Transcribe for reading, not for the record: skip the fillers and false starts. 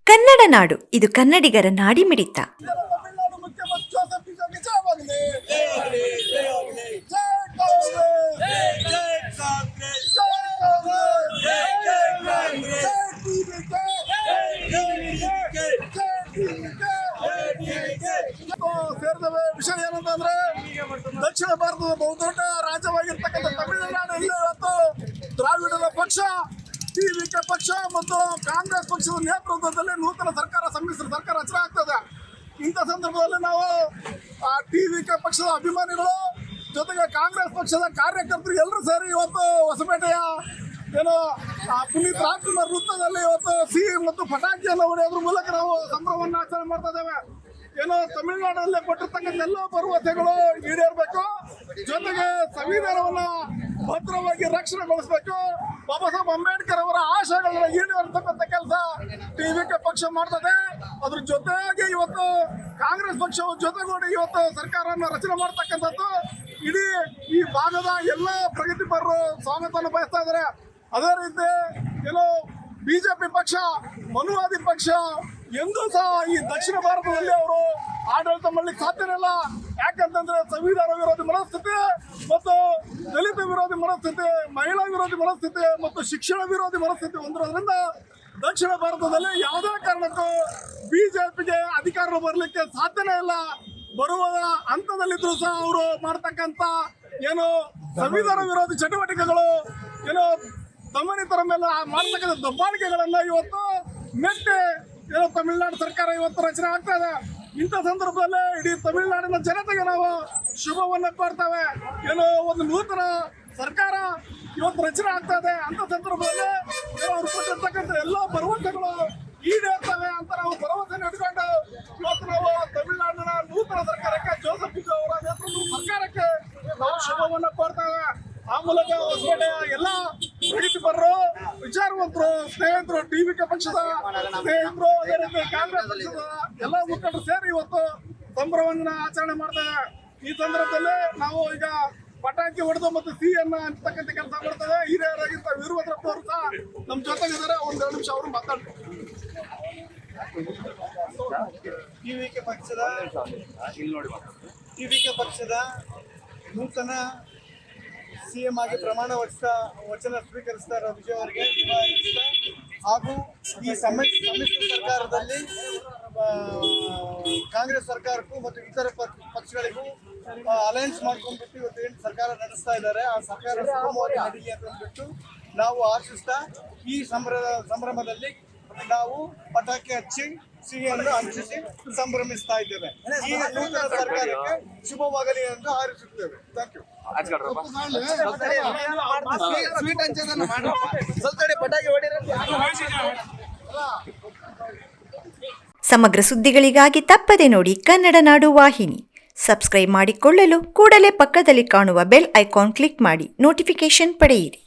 ಕನ್ನಡ ನಾಡು, ಇದು ಕನ್ನಡಿಗರ ನಾಡಿಮಿಡಿತ. ತಮಿಳುನಾಡು ಮುಖ್ಯಮಂತ್ರಿ ಸೇರಿದವೆ. ವಿಷಯ ಏನಂತಂದ್ರೆ, ದಕ್ಷಿಣ ಭಾರತದ ಬಹುದೊಡ್ಡ ರಾಜ್ಯವಾಗಿರ್ತಕ್ಕಂಥ ತಮಿಳುನಾಡಲ್ಲಿ ಇವತ್ತು ದ್ರಾವಿಡರ ಪಕ್ಷ, ಟಿವಿಕೆ ಪಕ್ಷ ಮತ್ತು ಕಾಂಗ್ರೆಸ್ ಪಕ್ಷದ ನೇತೃತ್ವದಲ್ಲಿ ನೂತನ ಸರ್ಕಾರ, ಸಮ್ಮಿಶ್ರ ಸರ್ಕಾರ ರಚನೆ ಆಗ್ತದೆ. ಇಂಥ ಸಂದರ್ಭದಲ್ಲಿ ನಾವು ಟಿವಿಕೆ ಪಕ್ಷದ ಅಭಿಮಾನಿಗಳು ಜೊತೆಗೆ ಕಾಂಗ್ರೆಸ್ ಪಕ್ಷದ ಕಾರ್ಯಕರ್ತರು ಎಲ್ಲರೂ ಸೇರಿ ಇವತ್ತು ಹೊಸಪೇಟೆಯ ಪುನೀತ್ ರಾಜ್ಕುಮಾರ್ ವೃತ್ತದಲ್ಲಿ ಇವತ್ತು ಸಿಹಿ ಮತ್ತು ಪಟಾಕಿಯನ್ನು ಹೊಡೆಯೋದ್ರ ಮೂಲಕ ನಾವು ಸಂಭ್ರಮವನ್ನು ಆಚರಣೆ ಮಾಡ್ತಾ ಇದ್ದೇವೆ. ತಮಿಳುನಾಡಲ್ಲಿ ಕೊಟ್ಟಿರ್ತಕ್ಕಂಥ ಎಲ್ಲ ಭರವಸೆಗಳು ಈಡೇರಬೇಕು, ಜೊತೆಗೆ ಸಂವಿಧಾನವನ್ನ ಭದ್ರವಾಗಿ ರಕ್ಷಣೆಗೊಳಿಸಬೇಕು, ಬಾಬಾ ಸಾಹೇಬ್ ಅಂಬೇಡ್ಕರ್ ಅವರ ಆಶಯಗಳನ್ನ ಈಡೇರಿಸತಕ್ಕಂಥ ಕೆಲಸ ಟಿವಿಕೆ ಪಕ್ಷ ಮಾಡ್ತದೆ. ಅದ್ರ ಜೊತೆಗೆ ಇವತ್ತು ಕಾಂಗ್ರೆಸ್ ಪಕ್ಷವು ಜೊತೆಗೂಡಿ ಇವತ್ತು ಸರ್ಕಾರವನ್ನು ರಚನೆ ಮಾಡ್ತಕ್ಕಂಥದ್ದು ಇಡೀ ಈ ಭಾಗದ ಎಲ್ಲ ಪ್ರಗತಿಪರರು ಸ್ವಾಗತವನ್ನು ಬಯಸ್ತಾ ಇದ್ದಾರೆ. ಅದೇ ರೀತಿ ಬಿಜೆಪಿ ಪಕ್ಷ, ಮನುವಾದಿ ಪಕ್ಷ ಎಂದೂ ಸಹ ಈ ದಕ್ಷಿಣ ಭಾರತದಲ್ಲಿ ಅವರು ಆಡಳಿತ ಮಾಡಲಿಕ್ಕೆ ಸಾಧ್ಯವಿಲ್ಲ. ಯಾಕಂತಂದ್ರೆ ಸಂವಿಧಾನ ವಿರೋಧಿ ಮನಸ್ಥಿತಿ ಮತ್ತು ದಲಿತ ವಿರೋಧಿ ಮನಸ್ಥಿತಿ, ಮಹಿಳಾ ವಿರೋಧಿ ಮನಸ್ಥಿತಿ ಮತ್ತು ಶಿಕ್ಷಣ ವಿರೋಧಿ ಮನಸ್ಥಿತಿ ಹೊಂದಿರೋದ್ರಿಂದ ದಕ್ಷಿಣ ಭಾರತದಲ್ಲಿ ಯಾವುದೇ ಕಾರಣಕ್ಕೂ ಬಿಜೆಪಿಗೆ ಅಧಿಕಾರ ಬರಲಿಕ್ಕೆ ಸಾಧ್ಯನೇ ಇಲ್ಲ. ಬರುವ ಹಂತದಲ್ಲಿದ್ರೂ ಸಹ ಅವರು ಮಾಡ್ತಕ್ಕಂಥ ಸಂವಿಧಾನ ವಿರೋಧಿ ಚಟುವಟಿಕೆಗಳು, ದಮನಿತರ ಮೇಲೆ ಮಾಡ್ತಕ್ಕಂಥ ದಬ್ಬಾಳಿಕೆಗಳನ್ನ ಇವತ್ತು ಮೆಟ್ಟಿ ತಮಿಳುನಾಡು ಸರ್ಕಾರ ಇವತ್ತು ರಚನೆ ಆಗ್ತಾ ಇದೆ. ಇಂಥ ಸಂದರ್ಭದಲ್ಲಿ ಇಡೀ ತಮಿಳುನಾಡಿನ ಜನತೆಗೆ ನಾವು ಶುಭವನ್ನು ಕೋರ್ತೇವೆ. ಒಂದು ನೂತನ ಸರ್ಕಾರ ಇವತ್ತು ರಚನೆ ಆಗ್ತಾ ಇದೆ. ಅಂತ ಸಂದರ್ಭದಲ್ಲಿ ಅವರು ಕೊಟ್ಟಿರ್ತಕ್ಕಂಥ ಎಲ್ಲ ಭರವಸೆಗಳು ಈಡೇರ್ತವೆ ಅಂತ ನಾವು ಭರವಸೆ ಇಟ್ಕೊಂಡು ಇವತ್ತು ನಾವು ತಮಿಳುನಾಡಿನ ನೂತನ ಸರ್ಕಾರಕ್ಕೆ, ಜೋಸೆಫ್ ವಿಜಯ್ ಅವರ ನೇತೃತ್ವದ ಸರ್ಕಾರಕ್ಕೆ ನಾವು ಶುಭವನ್ನು ಕೋರ್ತೇವೆ. ಆ ಮೂಲಕ ಹೊಸಪೇಟೆಯ ಎಲ್ಲ ಪ್ರಗತಿಪರರು, ವಿಚಾರವಂತರು, ಸ್ನೇಹಿತರು, ಟಿವಿಕೆ ಪಕ್ಷದ ಸ್ನೇಹಿತರು, ಅದೇ ರೀತಿ ಕಾಂಗ್ರೆಸ್ ಪಕ್ಷದ ಎಲ್ಲ ಮುಖಂಡರು ಸೇರಿ ಇವತ್ತು ಸಂಭ್ರಮವನ್ನು ಆಚರಣೆ ಮಾಡ್ತೇವೆ. ಈ ಸಂದರ್ಭದಲ್ಲಿ ನಾವು ಈಗ ಪಟಾಕಿ ಹೊಡೆದು ಮತ್ತು ಸಿಹಿಯನ್ನ ಅಂತಕ್ಕಂಥ ಕೆಲಸ ಮಾಡ್ತೇವೆ. ಹಿರಿಯರಾಗಿದ್ದ ವೀರಭದ್ರಪ್ಪ ಅವರು ಸಹ ನಮ್ಮ ಜೊತೆಗಿದ್ದಾರೆ. ಒಂದೆರಡು ನಿಮಿಷ ಅವರು ಮಾತಾಡ್ತಾರೆ. ಟಿವಿಕೆ ಪಕ್ಷದ ನೂತನ ಸಿಎಂ ಆಗಿ ಪ್ರಮಾಣ ವಚನ ಸ್ವೀಕರಿಸ್ತಾ ಇರೋ ವಿಜಯ್ ಅವರಿಗೆ ಹಾಗೂ ಈ ಸಮ್ಮಿಶ್ರ ಸರ್ಕಾರದಲ್ಲಿ ಕಾಂಗ್ರೆಸ್ ಸರ್ಕಾರಕ್ಕೂ ಮತ್ತು ಇತರ ಪಕ್ಷಗಳಿಗೂ ಅಲಯನ್ಸ್ ಮಾಡ್ಕೊಂಡ್ಬಿಟ್ಟು ಇವತ್ತು ಏನು ಸರ್ಕಾರ ನಡೆಸ್ತಾ ಇದ್ದಾರೆ, ಆ ಸರ್ಕಾರ ಸುಗಮವಾಗಿ ನಡೀಲಿ ಅಂತ ಅಂದ್ಬಿಟ್ಟು ನಾವು ಆಶಿಸ್ತಾ ಈ ಸಂಭ್ರಮದಲ್ಲಿ ನಾವು ಪಟಾಕಿ ಹಚ್ಚಿ ಸಿಹಿಯನ್ನು ಹಂಚಿಸಿ ಸಂಭ್ರಮಿಸ್ತಾ ಇದ್ದೇವೆ. ಈ ನೂತನ ಸರ್ಕಾರಕ್ಕೆ ಶುಭವಾಗಲಿ ಎಂದು ಹಾರೈಸುತ್ತೇವೆ. Thank you. ಸಮಗ್ರ ಸುದ್ದಿಗಳಿಗಾಗಿ ತಪ್ಪದೆ ನೋಡಿ ಕನ್ನಡ ನಾಡು ವಾಹಿನಿ. ಸಬ್ಸ್ಕ್ರೈಬ್ ಮಾಡಿಕೊಳ್ಳಲು ಕೂಡಲೇ ಪಕ್ಕದಲ್ಲಿ ಕಾಣುವ ಬೆಲ್ ಐಕಾನ್ ಕ್ಲಿಕ್ ಮಾಡಿ ನೋಟಿಫಿಕೇಶನ್ ಪಡೆಯಿರಿ.